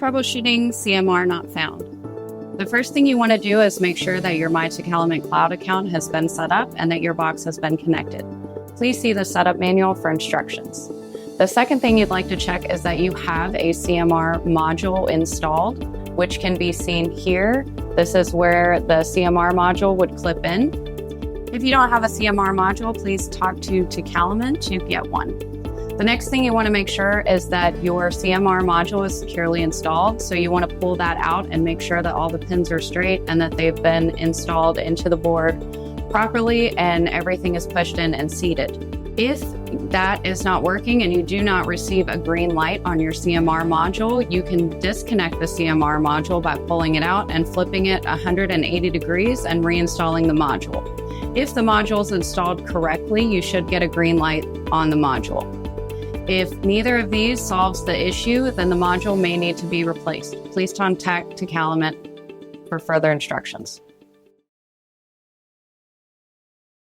troubleshooting CMR not found. The first thing you want to do is make sure that your Mytecalemit cloud account has been set up and that your box has been connected. Please see the setup manual for instructions. The second thing you'd like to check is that you have a CMR module installed, which can be seen here. This is where the CMR module would clip in. If you don't have a CMR module, please talk to Tecalemit to get one. The next thing you want to make sure is that your CMR module is securely installed. So you want to pull that out and make sure that all the pins are straight and that they've been installed into the board properly and everything is pushed in and seated. If that is not working and you do not receive a green light on your CMR module, you can disconnect the CMR module by pulling it out and flipping it 180 degrees and reinstalling the module. If the module is installed correctly, you should get a green light on the module. If neither of these solves the issue, then the module may need to be replaced. Please contact Tecalemit for further instructions.